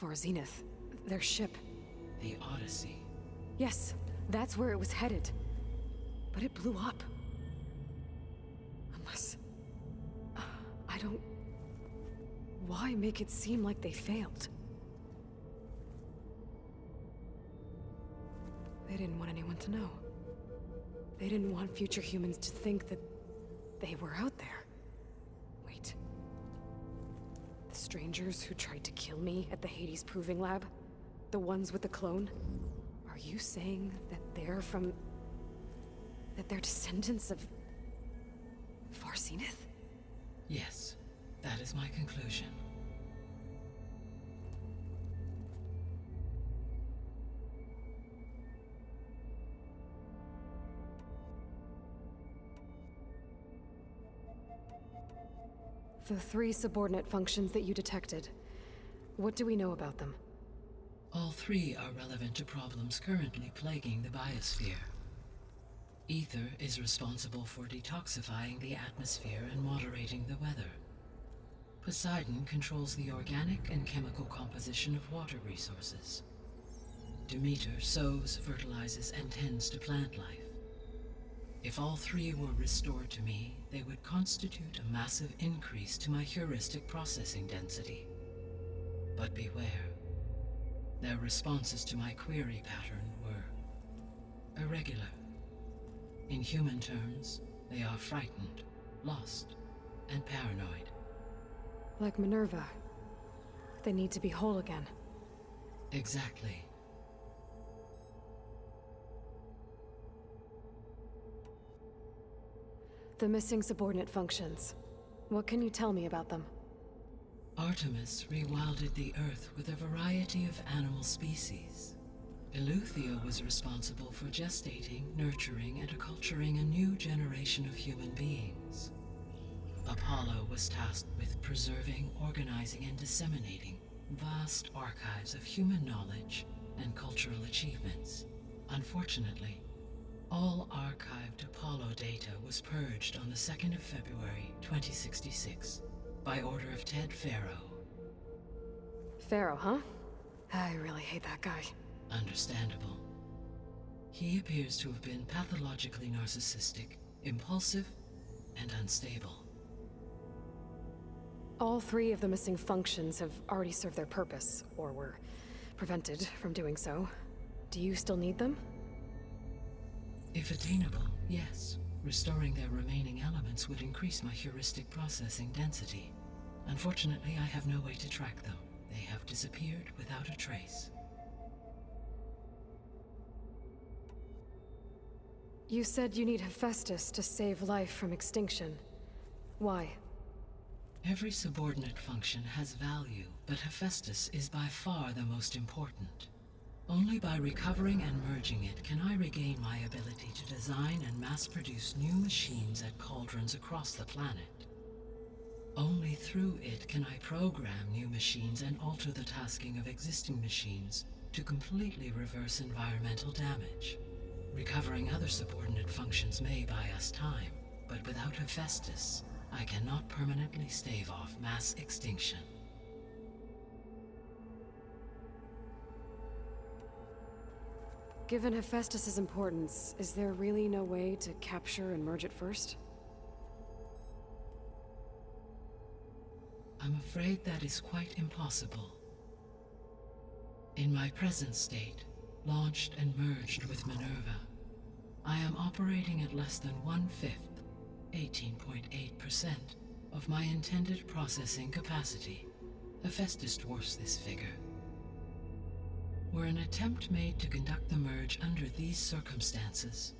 Far Zenith. Their ship. The Odyssey. Yes, that's where it was headed. But it blew up. Unless... I don't... Why make it seem like they failed? They didn't want anyone to know. They didn't want future humans to think that they were out there. Wait. The strangers who tried to kill me at the Hades Proving Lab? The ones with the clone? Are you saying that they're from... that they're descendants of... Far Zenith? Yes, that is my conclusion. The 3 subordinate functions that you detected. What do we know about them? All 3 are relevant to problems currently plaguing the biosphere. Ether is responsible for detoxifying the atmosphere and moderating the weather. Poseidon controls the organic and chemical composition of water resources. Demeter sows, fertilizes, and tends to plant life. If all 3 were restored to me, they would constitute a massive increase to my heuristic processing density. But beware. Their responses to my query pattern were irregular. In human terms, they are frightened, lost, and paranoid. Like Minerva. They need to be whole again. Exactly. The missing subordinate functions. What can you tell me about them? Artemis rewilded the Earth with a variety of animal species. Eleuthia was responsible for gestating, nurturing, and acculturating a new generation of human beings. Apollo was tasked with preserving, organizing, and disseminating vast archives of human knowledge and cultural achievements. Unfortunately, all archived Apollo data was purged on the 2nd of February, 2066, by order of Ted Faro. Faro, huh? I really hate that guy. Understandable. He appears to have been pathologically narcissistic, impulsive, and unstable. All 3 of the missing functions have already served their purpose, or were prevented from doing so. Do you still need them? If attainable, yes. Restoring their remaining elements would increase my heuristic processing density. Unfortunately, I have no way to track them. They have disappeared without a trace. You said you need Hephaestus to save life from extinction. Why? Every subordinate function has value, but Hephaestus is by far the most important. Only by recovering and merging it can I regain my ability to design and mass-produce new machines at cauldrons across the planet. Only through it can I program new machines and alter the tasking of existing machines to completely reverse environmental damage. Recovering other subordinate functions may buy us time, but without Hephaestus, I cannot permanently stave off mass extinction. Given Hephaestus's importance, is there really no way to capture and merge it first? I'm afraid that is quite impossible. In my present state, launched and merged with Minerva, I am operating at less than 1/5, 18.8%, of my intended processing capacity. Hephaestus dwarfs this figure. Were an attempt made to conduct the merge under these circumstances,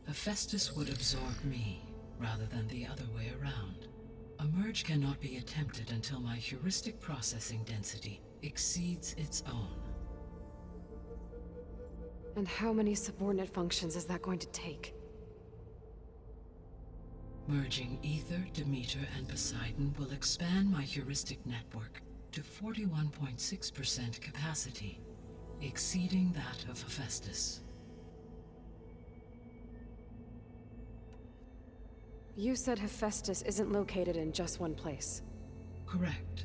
Hephaestus would absorb me, rather than the other way around. A merge cannot be attempted until my heuristic processing density exceeds its own. And how many subordinate functions is that going to take? Merging Ether, Demeter, and Poseidon will expand my heuristic network to 41.6% capacity, exceeding that of Hephaestus. You said Hephaestus isn't located in just one place. Correct.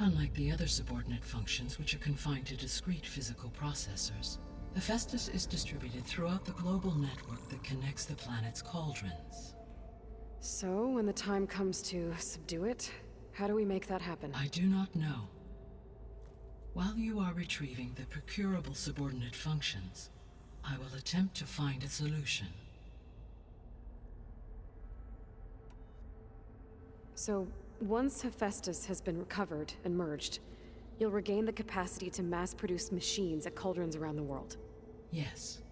Unlike the other subordinate functions which are confined to discrete physical processors, Hephaestus is distributed throughout the global network that connects the planet's cauldrons. So, when the time comes to subdue it, how do we make that happen? I do not know. While you are retrieving the procurable subordinate functions, I will attempt to find a solution. So, once Hephaestus has been recovered and merged, you'll regain the capacity to mass-produce machines at cauldrons around the world. Yes,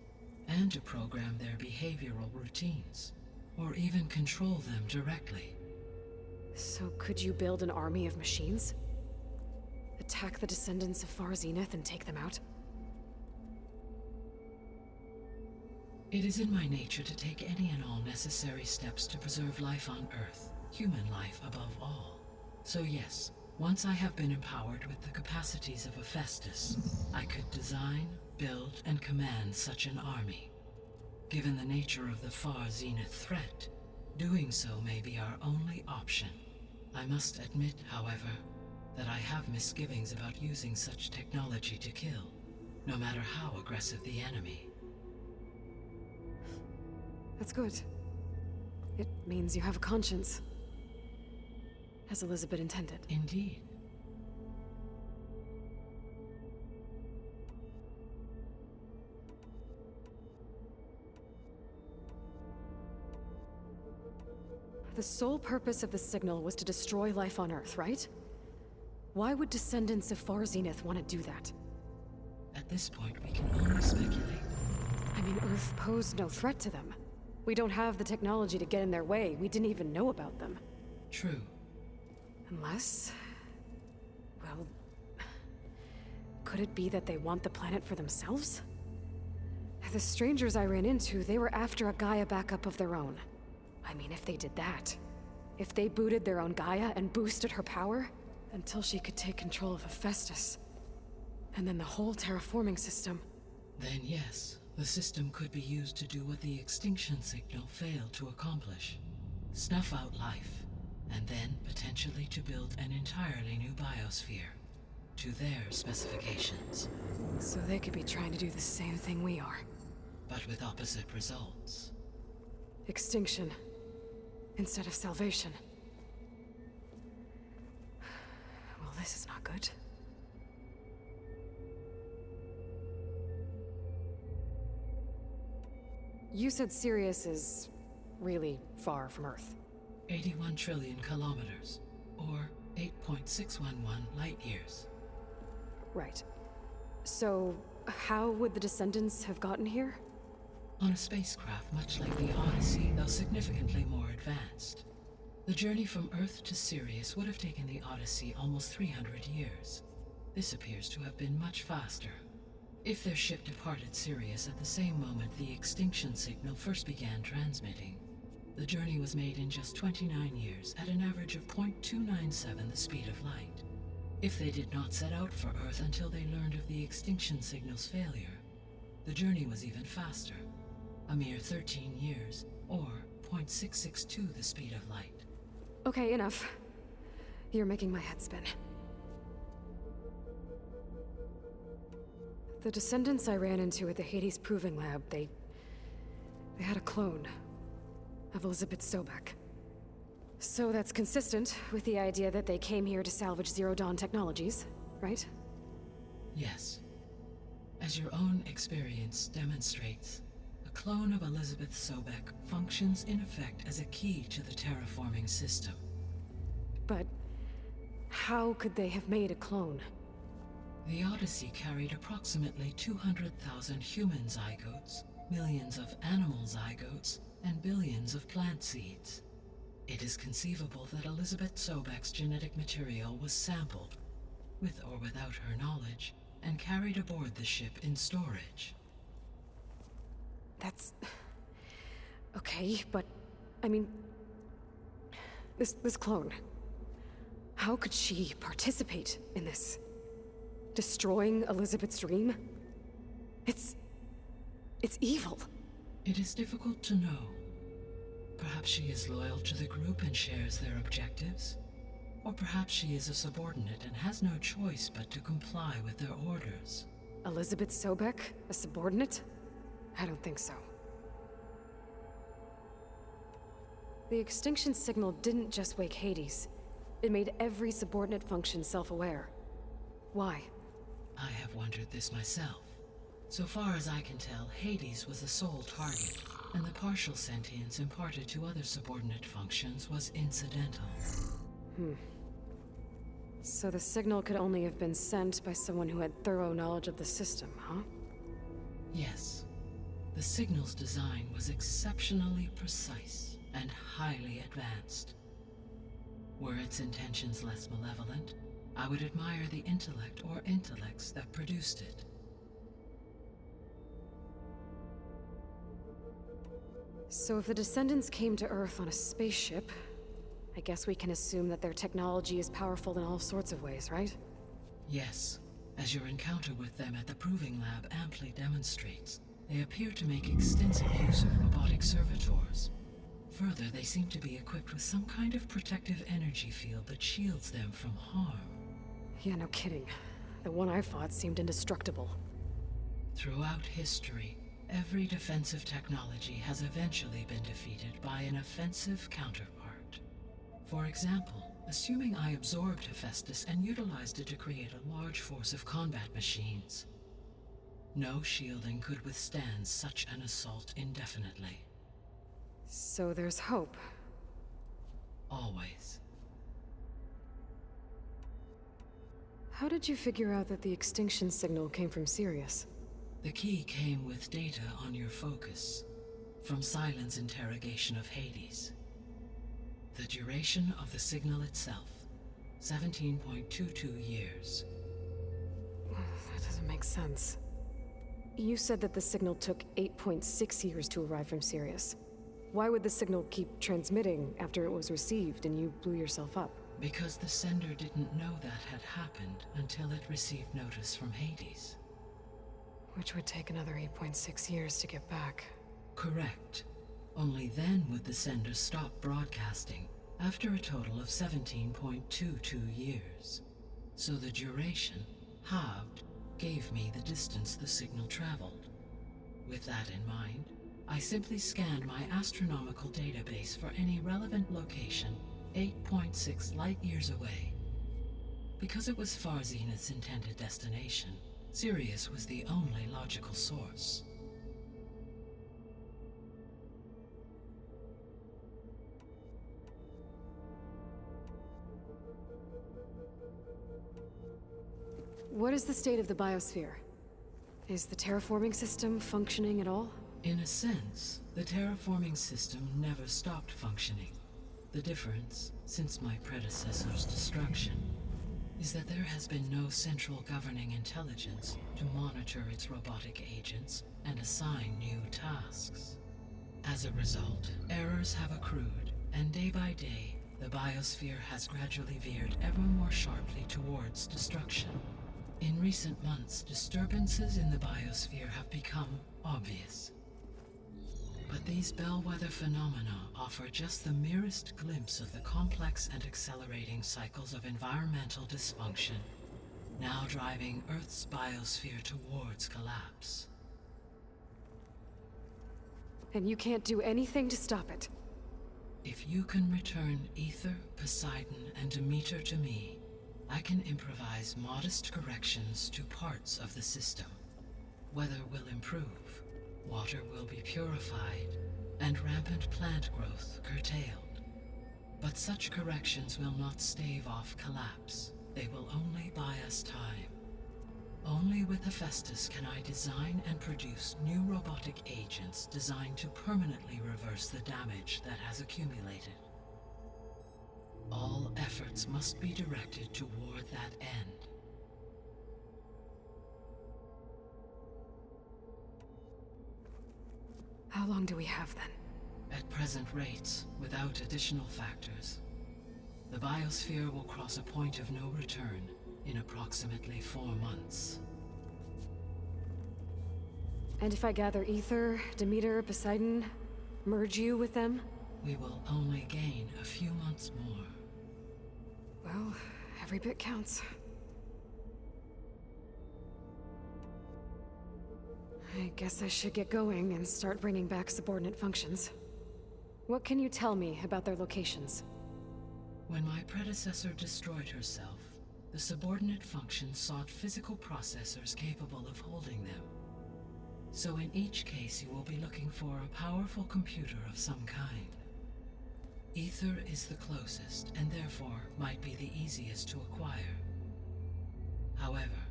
and to program their behavioral routines, or even control them directly. So could you build an army of machines? Attack the descendants of Far Zenith and take them out? It is in my nature to take any and all necessary steps to preserve life on Earth, human life above all. So yes, once I have been empowered with the capacities of Hephaestus, I could design, build, and command such an army. Given the nature of the Far Zenith threat, doing so may be our only option. I must admit, however, that I have misgivings about using such technology to kill, no matter how aggressive the enemy. That's good. It means you have a conscience. As Elizabeth intended. Indeed. The sole purpose of the signal was to destroy life on Earth, right? Why would descendants of Far Zenith want to do that? At this point, we can only speculate. I mean, Earth posed no threat to them. We don't have the technology to get in their way. We didn't even know about them. True. Unless... well... could it be that they want the planet for themselves? The strangers I ran into, they were after a Gaia backup of their own. I mean, if they did that... if they booted their own Gaia and boosted her power... until she could take control of Hephaestus. And then the whole terraforming system... Then yes, the system could be used to do what the extinction signal failed to accomplish. Snuff out life, and then potentially to build an entirely new biosphere, to their specifications. So they could be trying to do the same thing we are. But with opposite results. Extinction, instead of salvation. Well, this is not good. You said Sirius is really far from Earth. 81 trillion kilometers, or 8.611 light years. Right. So, how would the descendants have gotten here? On a spacecraft much like the Odyssey, though significantly more advanced. The journey from Earth to Sirius would have taken the Odyssey almost 300 years. This appears to have been much faster. If their ship departed Sirius at the same moment the extinction signal first began transmitting, the journey was made in just 29 years at an average of 0.297 the speed of light. If they did not set out for Earth until they learned of the extinction signal's failure, the journey was even faster, a mere 13 years, or 0.662 the speed of light. Okay, enough. You're making my head spin. The descendants I ran into at the Hades Proving Lab, they had a clone of Elizabeth Sobek. So that's consistent with the idea that they came here to salvage Zero Dawn technologies, right? Yes. As your own experience demonstrates, a clone of Elizabeth Sobek functions in effect as a key to the terraforming system. But how could they have made a clone? The Odyssey carried approximately 200,000 human zygotes, millions of animal zygotes, and billions of plant seeds. It is conceivable that Elizabeth Sobek's genetic material was sampled, with or without her knowledge, and carried aboard the ship in storage. That's... okay, but... I mean... This clone... how could she participate in this? Destroying Elizabeth's dream? It's evil. It is difficult to know. Perhaps she is loyal to the group and shares their objectives. Or perhaps she is a subordinate and has no choice but to comply with their orders. Elizabeth Sobek? A subordinate? I don't think so. The extinction signal didn't just wake Hades. It made every subordinate function self-aware. Why? I have wondered this myself. So far as I can tell, Hades was the sole target, and the partial sentience imparted to other subordinate functions was incidental. So the signal could only have been sent by someone who had thorough knowledge of the system, huh? Yes. The signal's design was exceptionally precise and highly advanced. Were its intentions less malevolent, I would admire the intellect or intellects that produced it. So if the Descendants came to Earth on a spaceship, I guess we can assume that their technology is powerful in all sorts of ways, right? Yes, as your encounter with them at the Proving Lab amply demonstrates, they appear to make extensive use of robotic servitors. Further, they seem to be equipped with some kind of protective energy field that shields them from harm. Yeah, no kidding. The one I fought seemed indestructible. Throughout history, every defensive technology has eventually been defeated by an offensive counterpart. For example, assuming I absorbed Hephaestus and utilized it to create a large force of combat machines. No shielding could withstand such an assault indefinitely. So there's hope. Always. How did you figure out that the extinction signal came from Sirius? The key came with data on your focus, from Silent's interrogation of Hades. The duration of the signal itself, 17.22 years. That doesn't make sense. You said that the signal took 8.6 years to arrive from Sirius. Why would the signal keep transmitting after it was received and you blew yourself up? Because the sender didn't know that had happened until it received notice from Hades. Which would take another 8.6 years to get back. Correct. Only then would the sender stop broadcasting, after a total of 17.22 years. So the duration, halved, gave me the distance the signal traveled. With that in mind, I simply scanned my astronomical database for any relevant location 8.6 light-years away. Because it was far Zenith's intended destination, Sirius was the only logical source. What is the state of the biosphere? Is the terraforming system functioning at all? In a sense, the terraforming system never stopped functioning. The difference, since my predecessor's destruction, is that there has been no central governing intelligence to monitor its robotic agents and assign new tasks. As a result, errors have accrued, and day by day, the biosphere has gradually veered ever more sharply towards destruction. In recent months, disturbances in the biosphere have become obvious. But these bellwether phenomena offer just the merest glimpse of the complex and accelerating cycles of environmental dysfunction, now driving Earth's biosphere towards collapse. And you can't do anything to stop it? If you can return Aether, Poseidon, and Demeter to me, I can improvise modest corrections to parts of the system. Weather will improve, water will be purified, and rampant plant growth curtailed. But such corrections will not stave off collapse. They will only buy us time. Only with Hephaestus can I design and produce new robotic agents designed to permanently reverse the damage that has accumulated. All efforts must be directed toward that end. How long do we have then? At present rates, without additional factors, the biosphere will cross a point of no return in approximately 4 months. And if I gather Aether, Demeter, Poseidon, merge you with them? We will only gain a few months more. Well, every bit counts. I guess I should get going and start bringing back subordinate functions. What can you tell me about their locations? When my predecessor destroyed herself, the subordinate functions sought physical processors capable of holding them. So in each case you will be looking for a powerful computer of some kind. Ether is the closest, and therefore might be the easiest to acquire. However,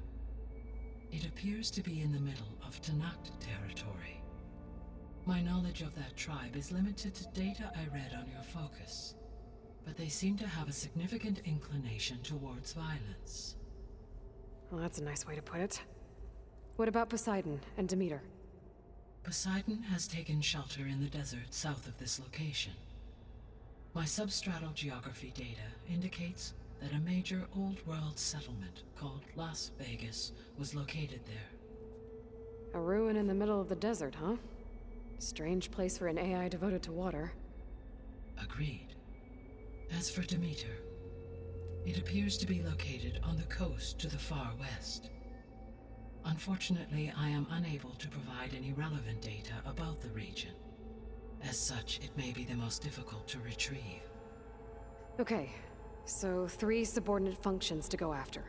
it appears to be in the middle of Tenakt territory. My knowledge of that tribe is limited to data I read on your focus, but they seem to have a significant inclination towards violence. Well, that's a nice way to put it. What about Poseidon and Demeter? Poseidon has taken shelter in the desert south of this location. My substratal geography data indicates that a major old-world settlement called Las Vegas was located there. A ruin in the middle of the desert, huh? Strange place for an AI devoted to water. Agreed. As for Demeter, it appears to be located on the coast to the far west. Unfortunately, I am unable to provide any relevant data about the region. As such, it may be the most difficult to retrieve. Okay, so 3 subordinate functions to go after.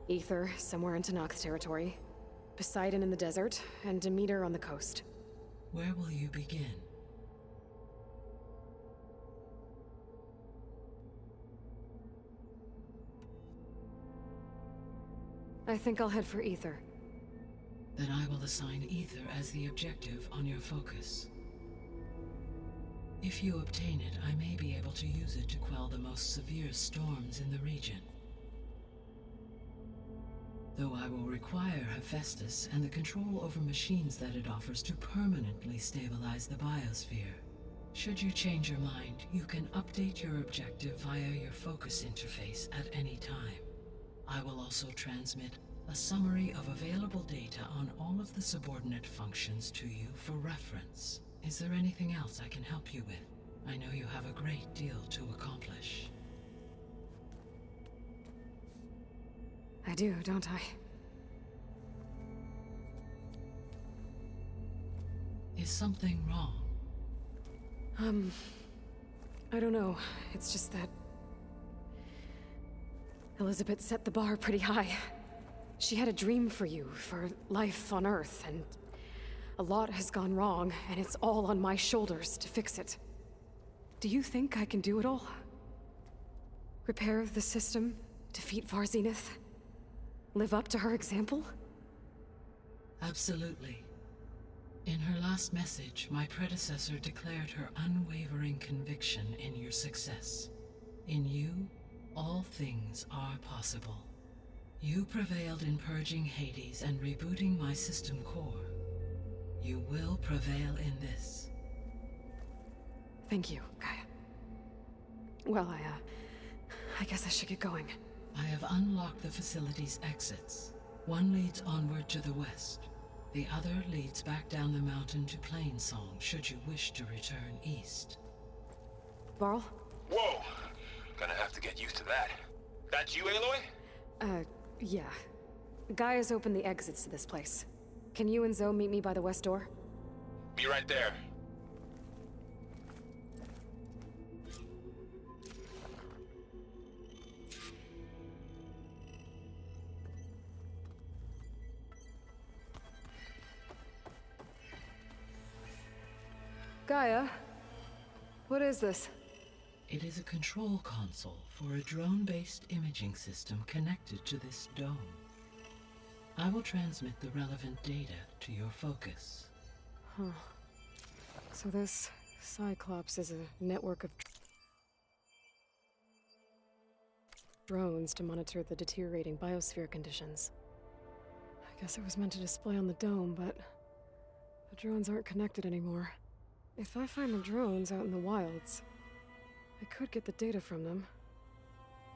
Ether, somewhere in Tenakt territory. Poseidon in the desert, and Demeter on the coast. Where will you begin? I think I'll head for Ether. Then I will assign Ether as the objective on your focus. If you obtain it, I may be able to use it to quell the most severe storms in the region. Though I will require Hephaestus and the control over machines that it offers to permanently stabilize the biosphere. Should you change your mind, you can update your objective via your focus interface at any time. I will also transmit a summary of available data on all of the subordinate functions to you for reference. Is there anything else I can help you with? I know you have a great deal to accomplish. I do, don't I? Is something wrong? I don't know. It's just that Elizabeth set the bar pretty high. She had a dream for you, for life on Earth, and a lot has gone wrong, and it's all on my shoulders to fix it. Do you think I can do it all? Repair the system, defeat Varzenith, live up to her example? Absolutely. In her last message, my predecessor declared her unwavering conviction in your success. In you, all things are possible. You prevailed in purging Hades and rebooting my system core. You will prevail in this. Thank you, Gaia. Well, I guess I should get going. I have unlocked the facility's exits. One leads onward to the west. The other leads back down the mountain to Plainsong, should you wish to return east. Varl? Whoa! Gonna have to get used to that. That's you, Aloy? Yeah. Gaia's opened the exits to this place. Can you and Zoe meet me by the west door? Be right there. Gaia? What is this? It is a control console for a drone-based imaging system connected to this dome. I will transmit the relevant data to your focus. Huh. So this Cyclops is a network of drones to monitor the deteriorating biosphere conditions. I guess it was meant to display on the dome, but the drones aren't connected anymore. If I find the drones out in the wilds, I could get the data from them,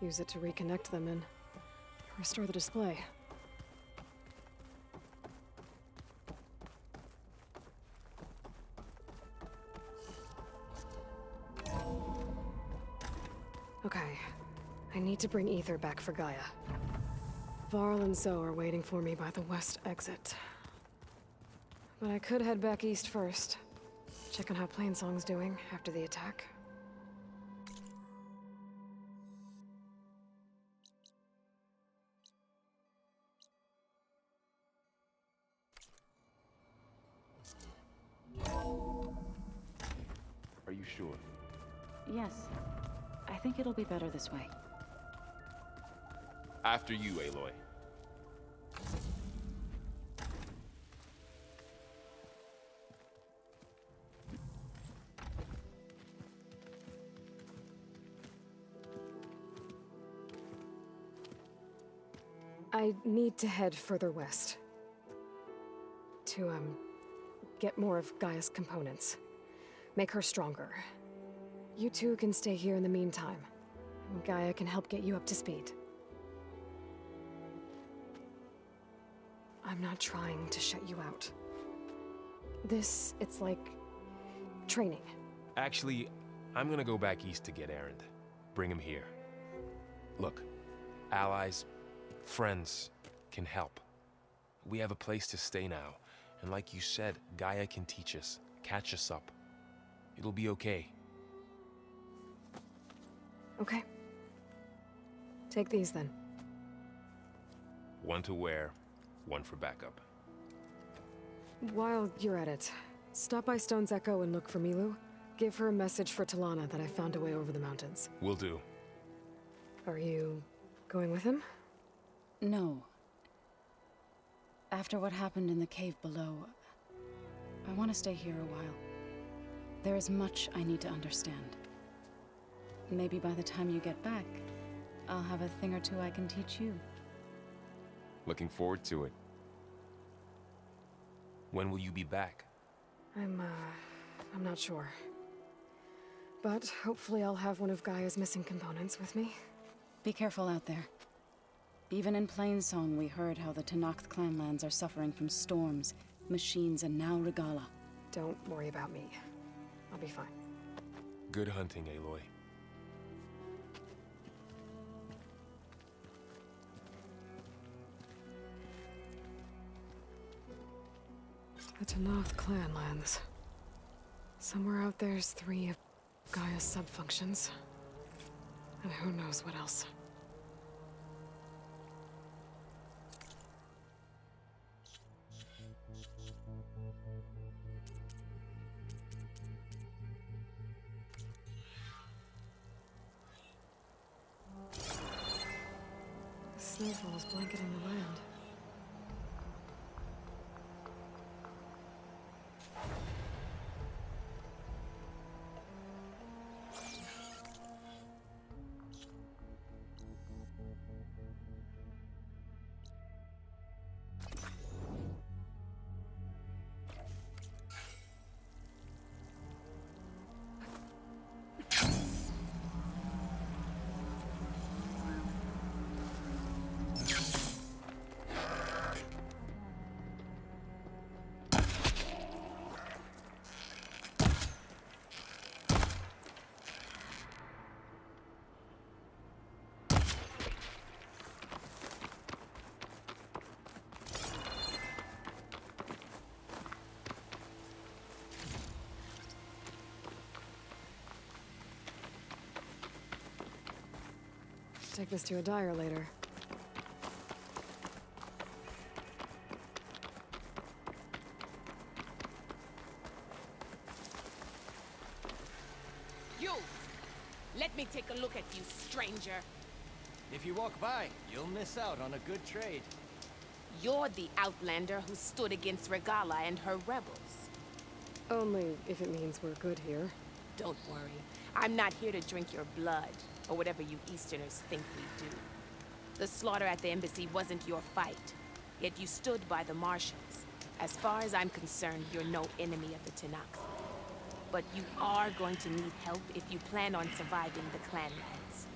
use it to reconnect them and restore the display. Okay, I need to bring Ether back for Gaia. Varl and Zoe are waiting for me by the west exit. But I could head back east first. Check on how Plainsong's doing after the attack. Are you sure? Yes. I think it'll be better this way. After you, Aloy. I need to head further west. To, get more of Gaia's components. Make her stronger. You two can stay here in the meantime. Gaia can help get you up to speed. I'm not trying to shut you out. It's like training. Actually, I'm gonna go back east to get Erend. Bring him here. Look, allies, friends can help. We have a place to stay now, and like you said, Gaia can teach us, catch us up. It'll be okay. Okay. Take these then. One to wear, one for backup. While you're at it, stop by Stone's Echo and look for Milu. Give her a message for Talana that I found a way over the mountains. Will do. Are you going with him? No. After what happened in the cave below, I want to stay here a while. There is much I need to understand. Maybe by the time you get back, I'll have a thing or two I can teach you. Looking forward to it. When will you be back? I'm not sure. But hopefully I'll have one of Gaia's missing components with me. Be careful out there. Even in Plainsong, we heard how the Tenakth clanlands are suffering from storms, machines, and now Regalla. Don't worry about me. I'll be fine. Good hunting, Aloy. The Tenakth clanlands. Somewhere out there's 3 of Gaia's sub-functions. And who knows what else. The snowfall is blanketing the land. Take this to a dyer later. You! Let me take a look at you, stranger. If you walk by, you'll miss out on a good trade. You're the outlander who stood against Regalla and her rebels. Only if it means we're good here. Don't worry. I'm not here to drink your blood, or whatever you Easterners think we do. The slaughter at the embassy wasn't your fight, yet you stood by the Marshals. As far as I'm concerned, you're no enemy of the Tenakth. But you are going to need help if you plan on surviving the clanlands.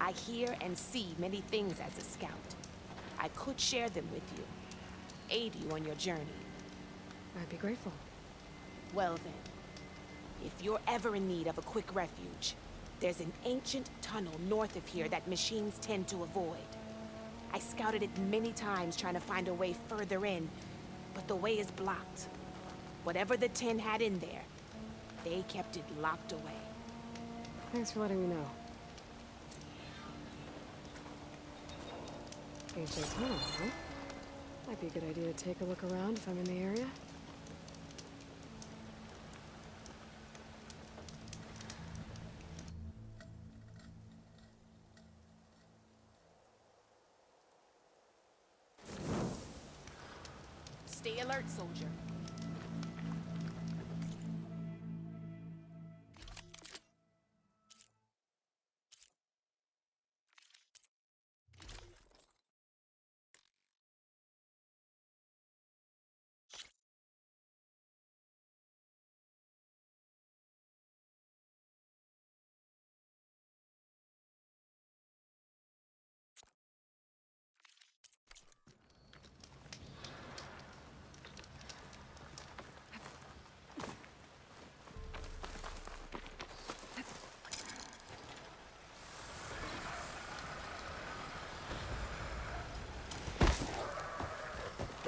I hear and see many things as a scout. I could share them with you, aid you on your journey. I'd be grateful. Well then, if you're ever in need of a quick refuge, There's an ancient tunnel north of here that machines tend to avoid. I scouted it many times trying to find a way further in, but the way is blocked. Whatever the tin had in there, they kept it locked away. Thanks for letting me know. Ancient tunnel, huh? Might be a good idea to take a look around if I'm in the area. Stay alert, soldier.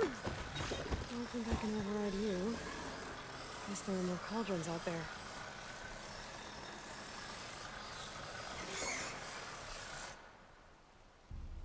I don't think I can override you. Guess there are more cauldrons out there.